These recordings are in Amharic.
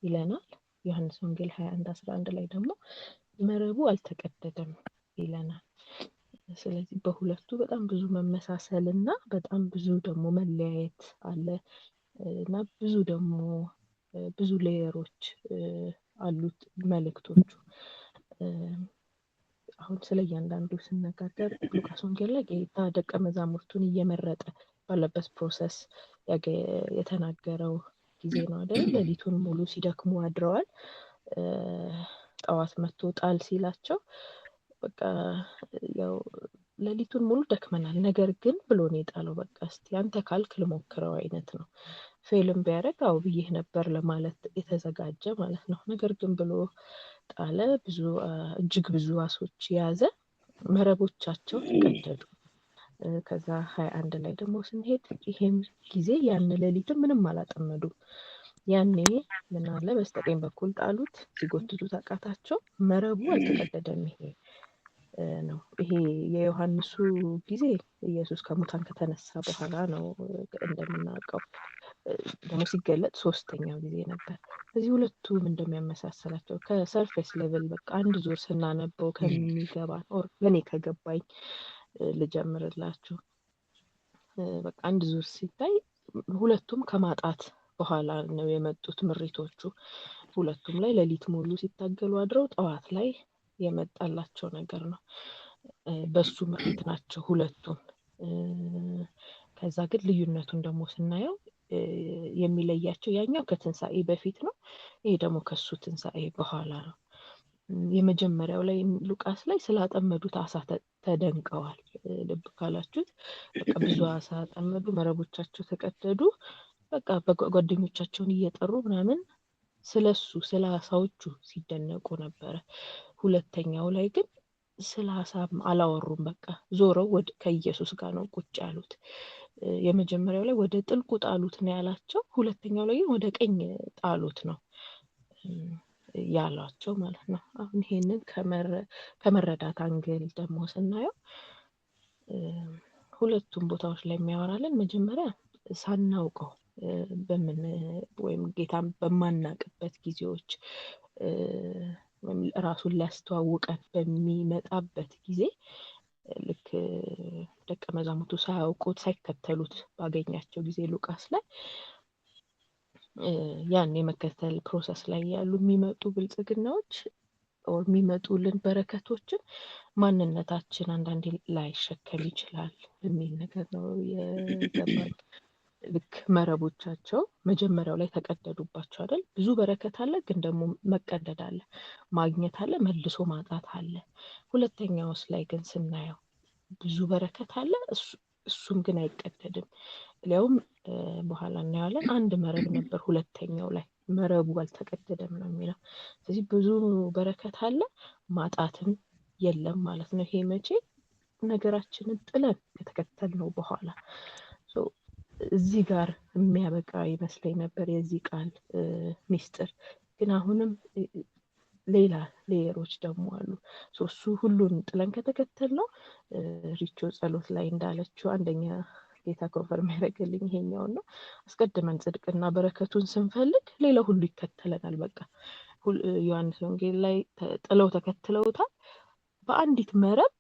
ይለናል። ዮሐንስ ወንጌል 21:11 ላይ ደግሞ መረቡ አልተቀደደም ይለናል። ስለዚህ በሁለቱ በጣም ብዙ መመሳሰልና በጣም ብዙ ደግሞ መለያየት አለ እና ብዙ ሌየሮች አሉት መልእክቶቹ። አሁን ስለ እያንዳንዱ ስነጋገር ሉቃስ ወንጌል ላይ ጌታ ደቀ መዛሙርቱን እየመረጠ ባለበት ፕሮሰስ የተናገረው ጊዜ ነው አይደል? ሌሊቱን ሙሉ ሲደክሙ አድረዋል። ጠዋት መጥቶ ጣል ሲላቸው በቃ ያው ሌሊቱን ሙሉ ደክመናል፣ ነገር ግን ብሎ ነው የጣለው። በቃ እስቲ አንተ ካልክ ልሞክረው አይነት ነው። ፌልም ቢያደርግ አው ብዬህ ነበር ለማለት የተዘጋጀ ማለት ነው። ነገር ግን ብሎ ጣለ። እጅግ ብዙ አሶች የያዘ መረቦቻቸው ተቀደዱ። ከዛ 21 ላይ ደግሞ ስንሄድ ይሄም ጊዜ ያን ሌሊትም ምንም አላጠመዱም። ያኔ ምን አለ በስተቀኝ በኩል ጣሉት፣ ሲጎትቱት አቃታቸው፣ መረቡ አልተቀደደም። ይሄ ነው። ይሄ የዮሐንሱ ጊዜ ኢየሱስ ከሙታን ከተነሳ በኋላ ነው እንደምናውቀው። ደግሞ ሲገለጥ 3ኛው ጊዜ ነበር። እዚህ ሁለቱም እንደሚያመሳሰላቸው ከሰርፌስ ሌቭል በቃ አንድ ዙር ስናነበው ከሚገባን ኦር ለኔ ከገባኝ ልጀምርላችሁ። በቃ አንድ ዙር ሲታይ ሁለቱም ከማጣት በኋላ ነው የመጡት ምሪቶቹ። ሁለቱም ላይ ሌሊት ሙሉ ሲታገሉ አድረው ጠዋት ላይ የመጣላቸው ነገር ነው። በሱ ምሪት ናቸው ሁለቱም። ከዛ ግን ልዩነቱን ደግሞ ስናየው የሚለያቸው ያኛው ከትንሳኤ በፊት ነው፣ ይሄ ደግሞ ከሱ ትንሳኤ በኋላ ነው። የመጀመሪያው ላይ ሉቃስ ላይ ስላጠመዱት አሳ ተደንቀዋል። ልብ ካላችሁት በቃ ብዙ አሳ አጠመዱ፣ መረቦቻቸው ተቀደዱ። በቃ ጓደኞቻቸውን እየጠሩ ምናምን ስለሱ ስለ አሳዎቹ ሲደነቁ ነበረ። ሁለተኛው ላይ ግን ስለ አሳም አላወሩም። በቃ ዞረው ከኢየሱስ ጋር ነው ቁጭ ያሉት። የመጀመሪያው ላይ ወደ ጥልቁ ጣሉት ነው ያላቸው፣ ሁለተኛው ላይ ወደ ቀኝ ጣሉት ነው ያላቸው ማለት ነው። አሁን ይሄንን ከመረዳት አንግል ደግሞ ስናየው ሁለቱም ቦታዎች ላይ የሚያወራልን መጀመሪያ ሳናውቀው ወይም ጌታን በማናቅበት ጊዜዎች ራሱን ሊያስተዋውቀን በሚመጣበት ጊዜ ልክ ደቀ መዛሙርቱ ሳያውቁት ሳይከተሉት ባገኛቸው ጊዜ ሉቃስ ላይ ያን የመከተል ፕሮሰስ ላይ ያሉ የሚመጡ ብልጽግናዎች የሚመጡልን በረከቶችን ማንነታችን አንዳንዴ ላይሸከም ይችላል የሚል ነገር ነው የገባኝ። ልክ መረቦቻቸው መጀመሪያው ላይ ተቀደዱባቸው አይደል? ብዙ በረከት አለ፣ ግን ደግሞ መቀደድ አለ፣ ማግኘት አለ፣ መልሶ ማጣት አለ። ሁለተኛውስ ላይ ግን ስናየው ብዙ በረከት አለ፣ እሱም ግን አይቀደድም። ሊያውም በኋላ እናያለን አንድ መረብ ነበር ሁለተኛው ላይ፣ መረቡ አልተቀደደም ነው የሚለው። ስለዚህ ብዙ በረከት አለ፣ ማጣትም የለም ማለት ነው። ይሄ መቼ ነገራችንን ጥለን ከተከተልነው በኋላ እዚህ ጋር የሚያበቃ ይመስለኝ ነበር የዚህ ቃል ሚስጥር። ግን አሁንም ሌላ ሌየሮች ደግሞ አሉ። እሱ ሁሉን ጥለን ከተከተልነው ሪቾ ጸሎት ላይ እንዳለችው አንደኛ ጌታ ኮንፈርም ያደረገልኝ ይሄኛውን ነው። አስቀድመን ጽድቅና በረከቱን ስንፈልግ ሌላ ሁሉ ይከተለናል። በቃ ዮሐንስ ወንጌል ላይ ጥለው ተከትለውታል። በአንዲት መረብ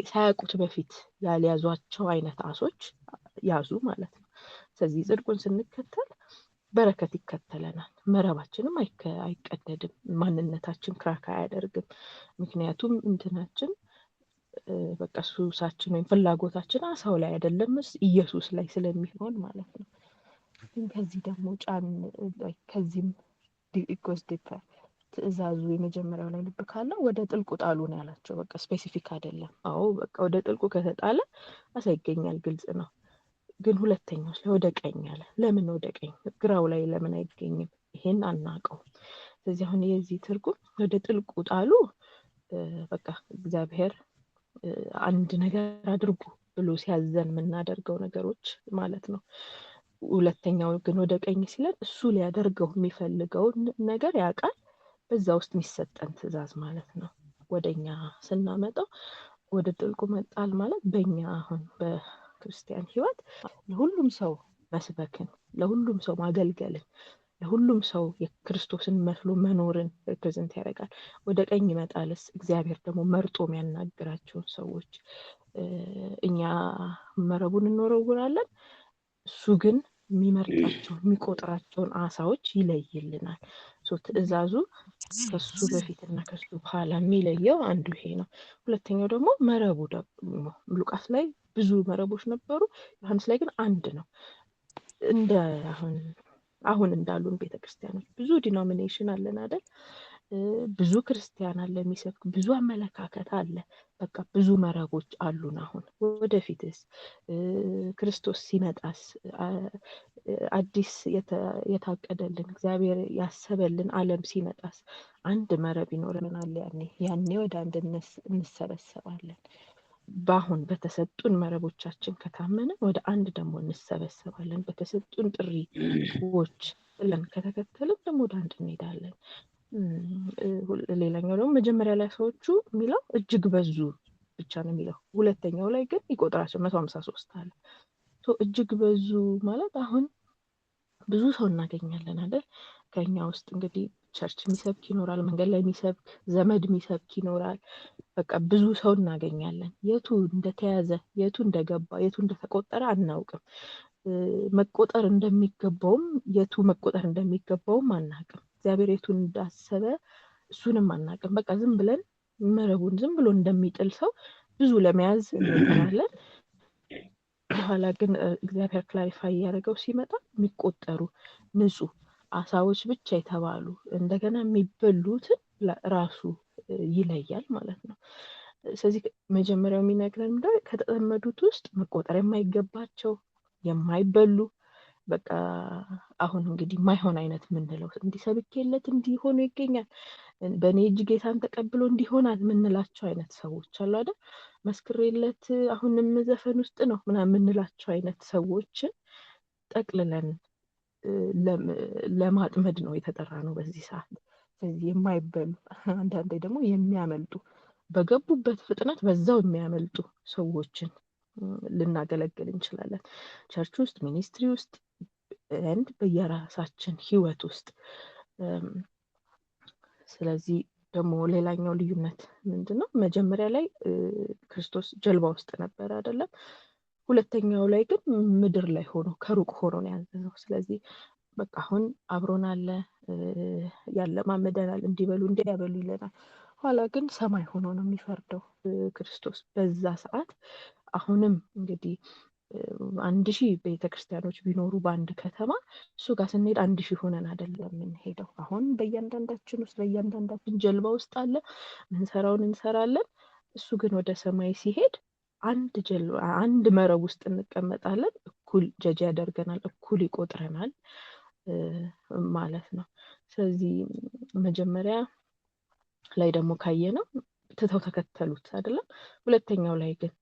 ሳያውቁት በፊት ያልያዟቸው አይነት አሶች ያዙ ማለት ነው። ስለዚህ ጽድቁን ስንከተል በረከት ይከተለናል፣ መረባችንም አይቀደድም፣ ማንነታችን ክራክ አያደርግም። ምክንያቱም እንትናችን በቃ ሱሳችን ወይም ፍላጎታችን አሳው ላይ አይደለም ኢየሱስ ላይ ስለሚሆን ማለት ነው። ግን ከዚህ ደግሞ ከዚህም ኢኮስ ዲፐር ትእዛዙ የመጀመሪያው ላይ ልብ ካለው ወደ ጥልቁ ጣሉ ነው ያላቸው። በቃ ስፔሲፊክ አይደለም። አዎ በቃ ወደ ጥልቁ ከተጣለ አሳ ይገኛል፣ ግልጽ ነው። ግን ሁለተኛው ላይ ወደ ቀኝ አለ። ለምን ወደ ቀኝ? ግራው ላይ ለምን አይገኝም? ይሄን አናውቀውም። ስለዚህ አሁን የዚህ ትርጉም ወደ ጥልቁ ጣሉ በቃ እግዚአብሔር አንድ ነገር አድርጉ ብሎ ሲያዘን የምናደርገው ነገሮች ማለት ነው። ሁለተኛው ግን ወደ ቀኝ ሲለን እሱ ሊያደርገው የሚፈልገውን ነገር ያውቃል። በዛ ውስጥ የሚሰጠን ትእዛዝ ማለት ነው። ወደኛ ስናመጣው ወደ ጥልቁ መጣል ማለት በእኛ አሁን በክርስቲያን ሕይወት ለሁሉም ሰው መስበክን፣ ለሁሉም ሰው ማገልገልን፣ ለሁሉም ሰው የክርስቶስን መስሎ መኖርን ሪፕሬዘንት ያደርጋል። ወደ ቀኝ ይመጣልስ እግዚአብሔር ደግሞ መርጦ የሚያናግራቸውን ሰዎች እኛ መረቡን እንወረውራለን፣ እሱ ግን የሚመርጣቸውን የሚቆጥራቸውን አሳዎች ይለይልናል። ትእዛዙ ከሱ በፊትና ከሱ በኋላ የሚለየው አንዱ ይሄ ነው። ሁለተኛው ደግሞ መረቡ ደግሞ ሉቃስ ላይ ብዙ መረቦች ነበሩ፣ ዮሐንስ ላይ ግን አንድ ነው። እንደ አሁን እንዳሉን ቤተክርስቲያኖች ብዙ ዲኖሚኔሽን አለን አይደል? ብዙ ክርስቲያን አለ የሚሰብክ፣ ብዙ አመለካከት አለ። በቃ ብዙ መረቦች አሉን። አሁን ወደፊትስ ክርስቶስ ሲመጣስ አዲስ የታቀደልን እግዚአብሔር ያሰበልን ዓለም ሲመጣስ አንድ መረብ ይኖረናል። ያኔ ወደ አንድ እንሰበሰባለን። በአሁን በተሰጡን መረቦቻችን ከታመንን ወደ አንድ ደግሞ እንሰበሰባለን። በተሰጡን ጥሪዎች ብለን ከተከተልን ደግሞ ወደ አንድ እንሄዳለን። ሌላኛው ደግሞ መጀመሪያ ላይ ሰዎቹ የሚለው እጅግ በዙ ብቻ ነው የሚለው። ሁለተኛው ላይ ግን ይቆጥራቸው 153 አለ። እጅግ በዙ ማለት አሁን ብዙ ሰው እናገኛለን አይደል? ከኛ ውስጥ እንግዲህ ቸርች የሚሰብክ ይኖራል፣ መንገድ ላይ የሚሰብክ፣ ዘመድ የሚሰብክ ይኖራል። በቃ ብዙ ሰው እናገኛለን። የቱ እንደተያዘ፣ የቱ እንደገባ፣ የቱ እንደተቆጠረ አናውቅም። መቆጠር እንደሚገባውም የቱ መቆጠር እንደሚገባውም አናውቅም። እግዚአብሔር የቱን እንዳሰበ እሱንም አናውቅም። በቃ ዝም ብለን መረቡን ዝም ብሎ እንደሚጥል ሰው ብዙ ለመያዝ እንሞክራለን። በኋላ ግን እግዚአብሔር ክላሪፋይ እያደረገው ሲመጣ የሚቆጠሩ ንጹህ አሳዎች ብቻ የተባሉ እንደገና የሚበሉትን ራሱ ይለያል ማለት ነው። ስለዚህ መጀመሪያው የሚነግረን ከተጠመዱት ውስጥ መቆጠር የማይገባቸው የማይበሉ በቃ አሁን እንግዲህ ማይሆን አይነት ምንለው እንዲሰብኬለት እንዲሆኑ ይገኛል፣ በእኔ እጅ ጌታን ተቀብሎ እንዲሆናል ምንላቸው አይነት ሰዎች አሉ አይደል? መስክሬለት አሁንም ዘፈን ውስጥ ነው ምናምን ምንላቸው አይነት ሰዎችን ጠቅልለን ለማጥመድ ነው የተጠራ ነው በዚህ ሰዓት። ስለዚህ የማይበሉ አንዳንዴ ደግሞ የሚያመልጡ በገቡበት ፍጥነት በዛው የሚያመልጡ ሰዎችን ልናገለግል እንችላለን፣ ቸርች ውስጥ፣ ሚኒስትሪ ውስጥ and በየራሳችን ህይወት ውስጥ። ስለዚህ ደግሞ ሌላኛው ልዩነት ምንድነው? መጀመሪያ ላይ ክርስቶስ ጀልባ ውስጥ ነበር አይደለም? ሁለተኛው ላይ ግን ምድር ላይ ሆኖ ከሩቅ ሆኖ ነው ያዘዘው። ስለዚህ በቃ አሁን አብሮን አለ፣ ያለማመደናል፣ እንዲበሉ እንዲያበሉ ይለናል። ኋላ ግን ሰማይ ሆኖ ነው የሚፈርደው ክርስቶስ በዛ ሰዓት። አሁንም እንግዲህ 1000 ቤተክርስቲያኖች ቢኖሩ በአንድ ከተማ እሱ ጋር ስንሄድ 1000 ሆነን አይደለም የምንሄደው። አሁን በእያንዳንዳችን ውስጥ በእያንዳንዳችን ጀልባ ውስጥ አለ፣ ምንሰራውን እንሰራለን። እሱ ግን ወደ ሰማይ ሲሄድ አንድ መረብ ውስጥ እንቀመጣለን። እኩል ጀጅ ያደርገናል፣ እኩል ይቆጥረናል ማለት ነው። ስለዚህ መጀመሪያ ላይ ደግሞ ካየነው ትተው ተከተሉት አይደለም? ሁለተኛው ላይ ግን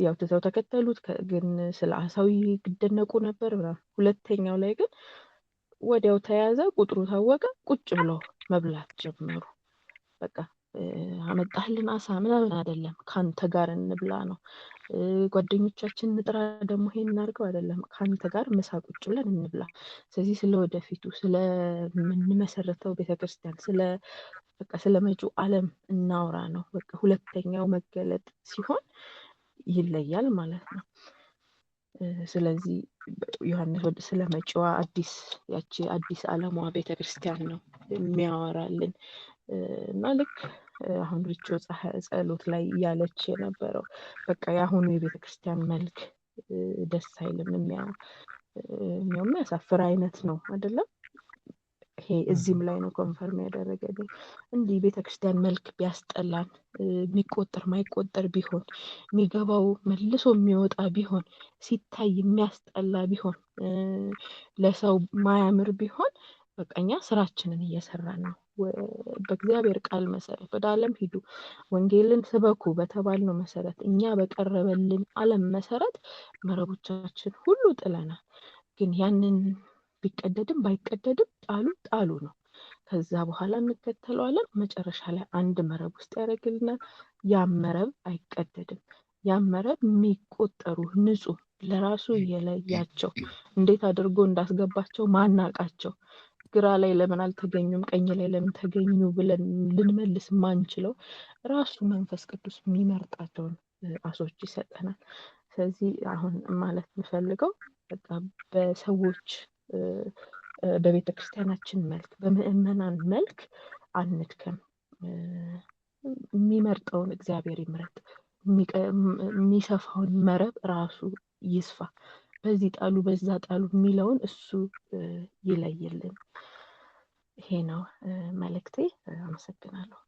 ያው ትተው ተከተሉት፣ ግን ስለ አሳዊ ይደነቁ ነበር። ሁለተኛው ላይ ግን ወዲያው ተያዘ፣ ቁጥሩ ታወቀ፣ ቁጭ ብለው መብላት ጀመሩ። በቃ አመጣህልን አሳ ምናምን አይደለም፣ ካንተ ጋር እንብላ ነው። ጓደኞቻችን ንጥራ ደግሞ ይሄን እናድርገው አይደለም፣ ካንተ ጋር ምሳ ቁጭ ብለን እንብላ። ስለዚህ ስለ ወደፊቱ ስለምንመሰረተው ቤተክርስቲያን ስለ መጪው ዓለም እናውራ ነው። በቃ ሁለተኛው መገለጥ ሲሆን ይለያል ማለት ነው። ስለዚህ ዮሐንስ ስለ መጪዋ አዲስ ዓለሟ ቤተክርስቲያን ነው የሚያወራልን እና ልክ አሁን ሪቾ ጸሎት ላይ ያለች የነበረው በቃ የአሁኑ የቤተክርስቲያን መልክ ደስ አይልም፣ የሚያሳፍር አይነት ነው አይደለም? ይሄ እዚህም ላይ ነው ኮንፈርም ያደረገልኝ። እንዲህ ቤተክርስቲያን መልክ ቢያስጠላን፣ የሚቆጠር ማይቆጠር ቢሆን፣ የሚገባው መልሶ የሚወጣ ቢሆን፣ ሲታይ የሚያስጠላ ቢሆን፣ ለሰው ማያምር ቢሆን በቃ እኛ ስራችንን እየሰራን ነው። በእግዚአብሔር ቃል መሰረት ወደ ዓለም ሂዱ፣ ወንጌልን ስበኩ በተባልነው መሰረት እኛ በቀረበልን ዓለም መሰረት መረቦቻችን ሁሉ ጥለናል። ግን ያንን ቢቀደድም ባይቀደድም ጣሉ ነው። ከዛ በኋላ እንከተለዋለን። መጨረሻ ላይ አንድ መረብ ውስጥ ያደርግልናል። ያ መረብ አይቀደድም። ያ መረብ የሚቆጠሩ ንጹህ ለራሱ የለያቸው እንዴት አድርጎ እንዳስገባቸው ማናቃቸው ግራ ላይ ለምን አልተገኙም ቀኝ ላይ ለምን ተገኙ ብለን ልንመልስ ማንችለው ራሱ መንፈስ ቅዱስ የሚመርጣቸውን አሶች ይሰጠናል። ስለዚህ አሁን ማለት የምፈልገው በቃ በሰዎች በቤተ ክርስቲያናችን መልክ በምእመናን መልክ አንድከም። የሚመርጠውን እግዚአብሔር ይምረጥ። የሚሰፋውን መረብ ራሱ ይስፋ። በዚህ ጣሉ በዛ ጣሉ የሚለውን እሱ ይለይልን። ይሄ ነው መልእክቴ። አመሰግናለሁ።